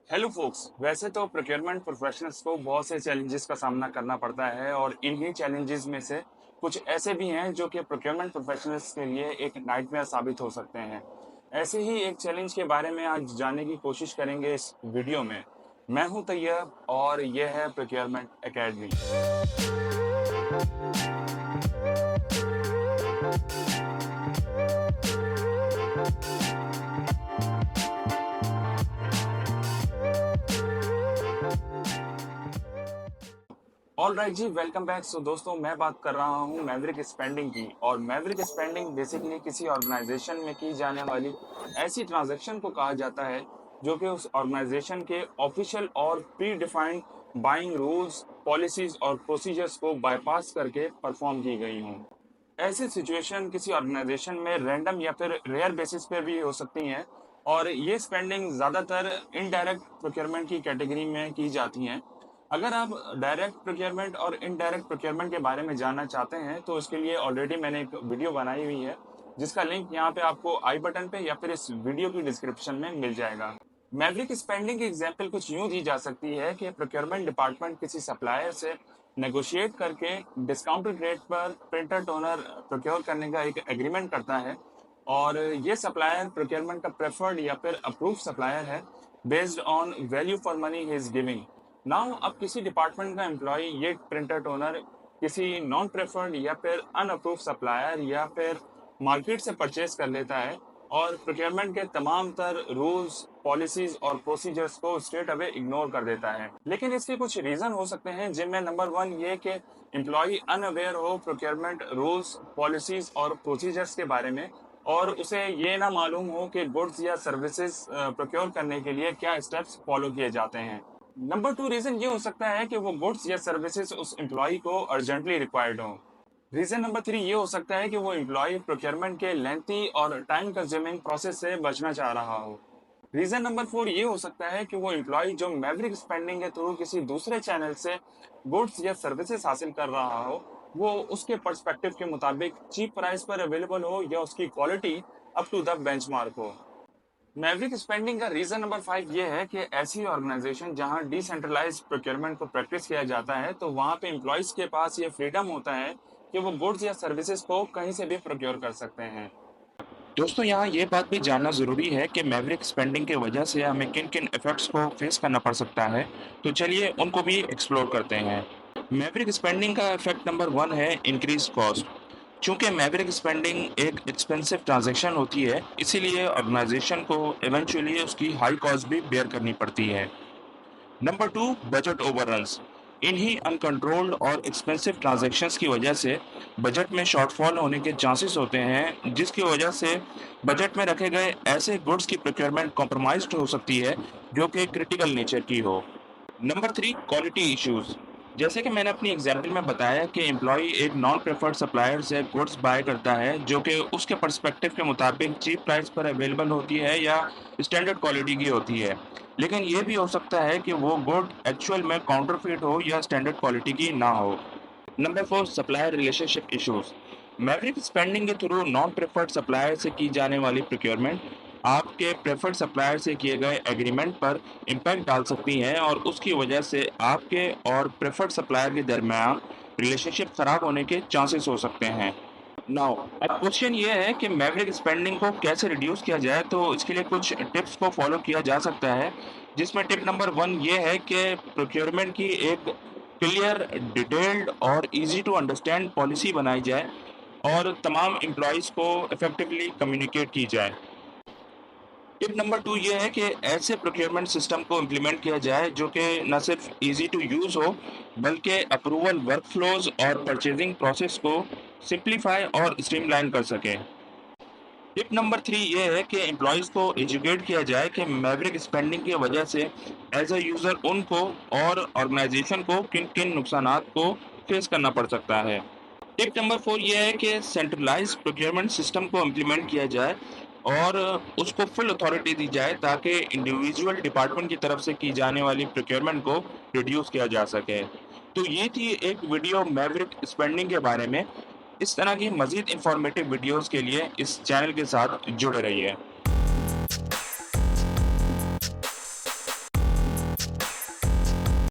Hello focus. वैसे तो procurement professionals को बहुत से चैलेंजेस का सामना करना पड़ता है और इन्हीं चैलेंजेस में से कुछ ऐसे भी हैं जो कि प्रोक्योरमेंट प्रोफेशनल्स के लिए एक नाइटमेयर साबित हो सकते हैं। ऐसे ही एक चैलेंज के बारे में आज जानने की कोशिश करेंगे इस वीडियो में। मैं हूं तैयब और यह है प्रोक्योरमेंट एकेडमी। ऑल राइट जी, वेलकम बैक। सो दोस्तों, मैं बात कर रहा हूँ मैवरिक स्पेंडिंग की। और मैवरिक स्पेंडिंग बेसिकली किसी ऑर्गेनाइजेशन में की जाने वाली ऐसी ट्रांजैक्शन को कहा जाता है जो कि उस ऑर्गेनाइजेशन के ऑफिशियल और pre defined buying rules, policies और प्रोसीजर्स को बाईपास करके परफॉर्म की गई हों। ऐसी सिचुएशन किसी ऑर्गेनाइजेशन में रैंडम या फिर रेयर बेसिस पे भी हो सकती हैं और ये स्पेंडिंग ज़्यादातर इनडायरेक्ट प्रोक्योरमेंट की कैटेगरी में की जाती हैं। अगर आप डायरेक्ट प्रोक्योरमेंट और इनडायरेक्ट प्रोक्योरमेंट के बारे में जानना चाहते हैं तो इसके लिए ऑलरेडी मैंने एक वीडियो बनाई हुई है जिसका लिंक यहाँ पे आपको आई बटन पे या फिर इस वीडियो की डिस्क्रिप्शन में मिल जाएगा। मैवरिक स्पेंडिंग की एग्जांपल कुछ यूं दी जा सकती है कि प्रोक्योरमेंट डिपार्टमेंट किसी सप्लायर से नेगोशिएट करके डिस्काउंटेड रेट पर प्रिंटर टोनर प्रोक्योर करने का एक एग्रीमेंट करता है और ये सप्लायर प्रोक्योरमेंट का प्रेफर्ड या फिर अप्रूव सप्लायर है based on value for money he is giving. Now अब किसी डिपार्टमेंट का एम्प्लॉय ये प्रिंटर टोनर किसी नॉन प्रेफर्ड या फिर अनअप्रूव सप्लायर या फिर मार्केट से परचेज कर लेता है और प्रोक्योरमेंट के तमाम तर रूल्स, पॉलिसीज और प्रोसीजर्स को स्ट्रेट अवे इग्नोर कर देता है। लेकिन इसके कुछ रीजन हो सकते हैं जिनमें नंबर वन ये कि एम्प्लॉय अनअवेयर हो प्रोक्योरमेंट रूल्स, पॉलिसीज और प्रोसीजर्स के बारे में और उसे ये ना मालूम हो कि गुड्स या सर्विसेज प्रोक्योर करने के लिए क्या स्टेप्स फॉलो किए जाते हैं। नंबर टू रीजन ये हो सकता है कि वो गुड्स या सर्विसेज उस एम्प्लॉय को अर्जेंटली रिक्वायर्ड हो। रीजन नंबर थ्री ये हो सकता है कि वो एम्प्लॉय प्रोक्योरमेंट के लेंथी और टाइम कंज्यूमिंग प्रोसेस से बचना चाह रहा हो। रीजन नंबर फोर ये हो सकता है कि वो एम्प्लॉय जो मैवरिक स्पेंडिंग के थ्रू किसी दूसरे चैनल से गुड्स या सर्विसेज हासिल कर रहा हो वो उसके पर्सपेक्टिव के मुताबिक चीप प्राइस पर अवेलेबल हो या उसकी quality up to the benchmark हो। मैवरिक स्पेंडिंग का रीजन नंबर फाइव ये है कि ऐसी ऑर्गेनाइजेशन जहां डिसेंट्रलाइज प्रोक्योरमेंट को प्रैक्टिस किया जाता है तो वहां पे एम्प्लॉयज के पास ये फ्रीडम होता है कि वो गुड्स या सर्विसेज को कहीं से भी प्रोक्योर कर सकते हैं। दोस्तों यहाँ ये बात भी जानना ज़रूरी है कि मैवरिक स्पेंडिंग की वजह से हमें किन किन इफ़ेक्ट्स को फेस करना पड़ सकता है। तो चलिए उनको भी एक्सप्लोर करते हैं। मैवरिक स्पेंडिंग का इफेक्ट नंबर वन है इंक्रीज कॉस्ट। चूंकि मैवरिक स्पेंडिंग एक एक्सपेंसिव ट्रांजैक्शन होती है, इसीलिए ऑर्गेनाइजेशन को इवेंचुअली उसकी हाई कॉस्ट भी बेयर करनी पड़ती है। Number two, budget overruns. इन्हीं अनकंट्रोल्ड और एक्सपेंसिव ट्रांजैक्शंस की वजह से बजट में शॉर्टफॉल होने के चांसेस होते हैं, जिसकी वजह से बजट में रखे गए ऐसे गुड्स की प्रोक्योरमेंट कॉम्प्रोमाइज्ड हो सकती है जो कि क्रिटिकल नेचर की हो। Number three, quality issues. जैसे कि मैंने अपनी एग्जाम्पल में बताया कि एम्प्लॉय एक नॉन प्रेफर्ड सप्लायर से गुड्स बाय करता है जो कि उसके पर्सपेक्टिव के मुताबिक चीप प्राइस पर अवेलेबल होती है या स्टैंडर्ड क्वालिटी की होती है। लेकिन ये भी हो सकता है कि वो गुड एक्चुअल में काउंटरफिट हो या स्टैंडर्ड क्वालिटी की ना हो। Number four, supplier relationship issues. Maverick spending के थ्रू नॉन प्रेफर्ड सप्लायर से की जाने वाली प्रोक्योरमेंट आपके प्रेफर्ड सप्लायर से किए गए एग्रीमेंट पर इम्पैक्ट डाल सकती हैं और उसकी वजह से आपके और प्रेफर्ड सप्लायर के दरमियान रिलेशनशिप खराब होने के चांसेस हो सकते हैं। नाउ अब क्वेश्चन ये है कि मैवरिक स्पेंडिंग को कैसे रिड्यूस किया जाए। तो इसके लिए कुछ टिप्स को फॉलो किया जा सकता है, जिसमें टिप नंबर वन ये है कि प्रोक्योरमेंट की एक क्लियर, डिटेल्ड और इजी टू अंडरस्टैंड पॉलिसी बनाई जाए और तमाम एम्प्लॉयज़ को इफेक्टिवली कम्युनिकेट की जाए। टिप नंबर टू ये है कि ऐसे प्रोक्योरमेंट सिस्टम को इम्प्लीमेंट किया जाए जो कि न सिर्फ इजी टू यूज़ हो, बल्कि अप्रूवल वर्कफ्लोज और परचेजिंग प्रोसेस को सिंप्लीफाई और स्ट्रीमलाइन कर सके। टिप नंबर थ्री ये है कि एम्प्लॉयज़ को एजुकेट किया जाए कि मैवरिक स्पेंडिंग की वजह से एज अ यूज़र उनको और ऑर्गेनाइजेशन को किन किन नुकसानात को फेस करना पड़ सकता है। टिप नंबर फोर ये है कि सेंट्रलाइज प्रोक्योरमेंट सिस्टम को इम्प्लीमेंट किया जाए और उसको फुल अथॉरिटी दी जाए ताकि इंडिविजुअल डिपार्टमेंट की तरफ से की जाने वाली प्रोक्योरमेंट को रिड्यूस किया जा सके। तो ये थी एक वीडियो मैवरिक स्पेंडिंग के बारे में। इस तरह की मजीद इंफॉर्मेटिव वीडियोस के लिए इस चैनल के साथ जुड़े रहिए।